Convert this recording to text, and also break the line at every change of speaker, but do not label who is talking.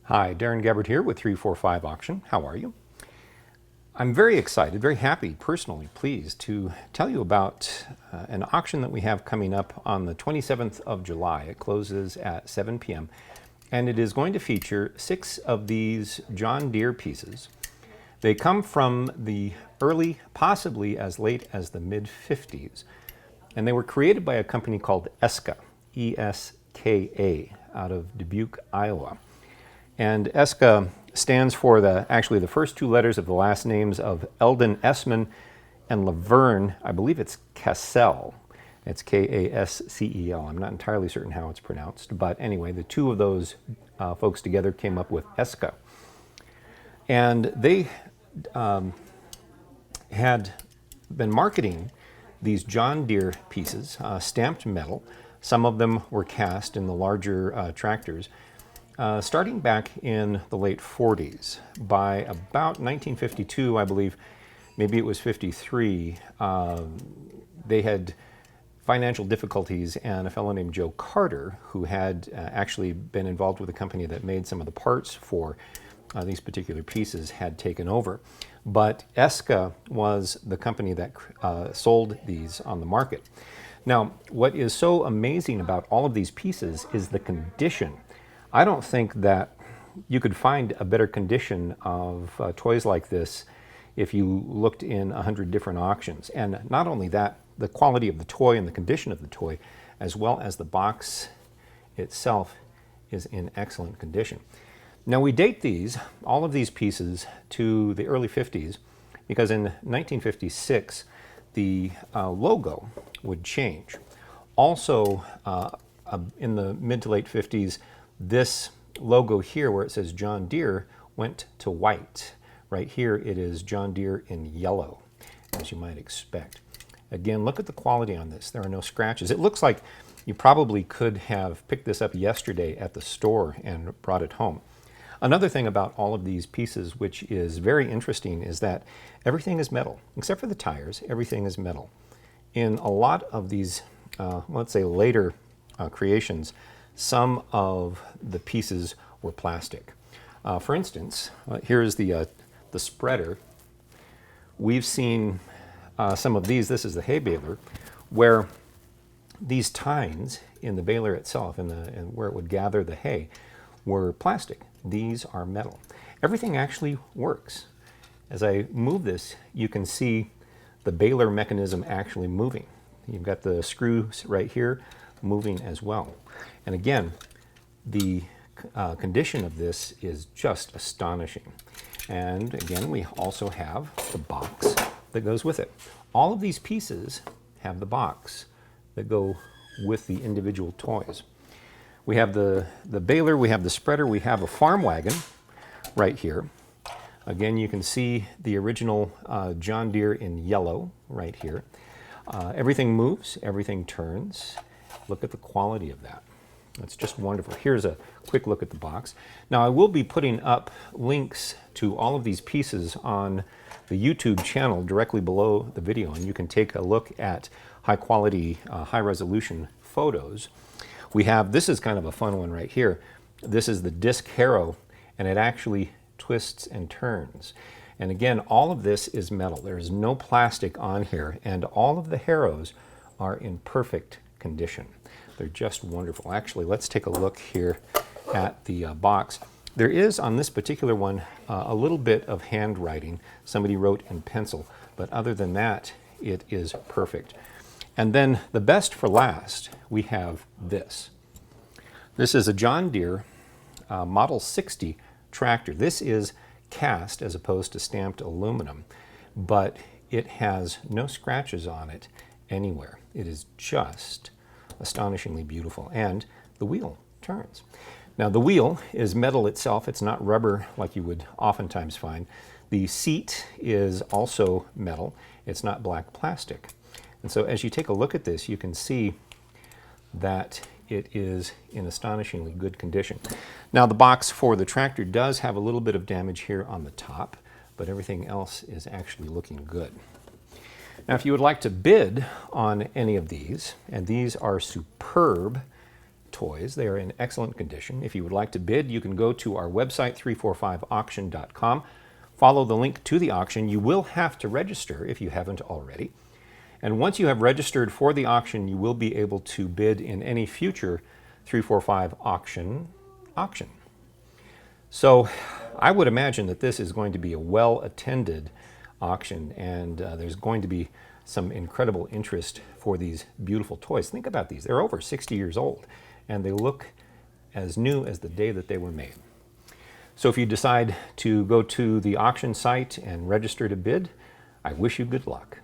Hi, Darren Gabbard here with 345 Auction. How are you? I'm very excited, very happy, personally pleased to tell you about an auction that we have coming up on the 27th of July. It closes at 7 p.m. and it is going to feature 6 of these John Deere pieces. They come from the early, possibly as late as the mid-50s, and they were created by a company called ESKA, E-S-K-A, out of Dubuque, Iowa. And ESKA stands for actually the first 2 letters of the last names of Eldon Essman and Laverne. I believe it's Cassell. It's K-A-S-C-E-L. I'm not entirely certain how it's pronounced, but anyway, the 2 of those folks together came up with ESKA. And they had been marketing these John Deere pieces, stamped metal. Some of them were cast in the larger tractors. Starting back in the late 40s, by about 1952, I believe, maybe it was 53, they had financial difficulties, and a fellow named Joe Carter, who had actually been involved with a company that made some of the parts for these particular pieces, had taken over. But ESKA was the company that sold these on the market. Now, what is so amazing about all of these pieces is the condition. I don't think that you could find a better condition of toys like this if you looked in 100 different auctions. And not only that, the quality of the toy and the condition of the toy, as well as the box itself, is in excellent condition. Now, we date all of these pieces, to the early 50s, because in 1956, the logo would change. Also, in the mid to late 50s, this logo here, where it says John Deere, went to white. Right here, it is John Deere in yellow, as you might expect. Again, look at the quality on this. There are no scratches. It looks like you probably could have picked this up yesterday at the store and brought it home. Another thing about all of these pieces, which is very interesting, is that everything is metal. Except for the tires, everything is metal. In a lot of these, let's say later creations, some of the pieces were plastic. For instance, here's the spreader. We've seen some of these. This is the hay baler, where these tines in the baler itself, and where it would gather the hay, were plastic. These are metal. Everything actually works. As I move this, you can see the baler mechanism actually moving. You've got the screws right here moving as well. And again, the condition of this is just astonishing. And again, we also have the box that goes with it. All of these pieces have the box that go with the individual toys. We have the baler, we have the spreader, we have a farm wagon right here. Again, you can see the original John Deere in yellow right here. Everything moves, everything turns. Look at the quality of that. It's just wonderful. Here's a quick look at the box. Now, I will be putting up links to all of these pieces on the YouTube channel directly below the video, and you can take a look at high quality, high resolution photos. We have, this is kind of a fun one right here. This is the disc Harrow, and it actually twists and turns. And again, all of this is metal. There is no plastic on here, and all of the Harrows are in perfect condition. They're just wonderful. Actually, let's take a look here at the box. There is, on this particular one, a little bit of handwriting. Somebody wrote in pencil, but other than that, it is perfect. And then the best for last, we have this. This is a John Deere Model 60 tractor. This is cast as opposed to stamped aluminum, but it has no scratches on it anywhere. It is just astonishingly beautiful, and the wheel turns. Now, the wheel is metal itself. It's not rubber like you would oftentimes find. The seat is also metal. It's not black plastic. And so as you take a look at this, you can see that it is in astonishingly good condition. Now, the box for the tractor does have a little bit of damage here on the top, but everything else is actually looking good. Now, if you would like to bid on any of these, and these are superb toys. They are in excellent condition. If you would like to bid, you can go to our website, 345auction.com. Follow the link to the auction. You will have to register if you haven't already. And once you have registered for the auction, you will be able to bid in any future 345 auction. So I would imagine that this is going to be a well-attended auction, and there's going to be some incredible interest for these beautiful toys. Think about these. They're over 60 years old, and they look as new as the day that they were made. So if you decide to go to the auction site and register to bid, I wish you good luck.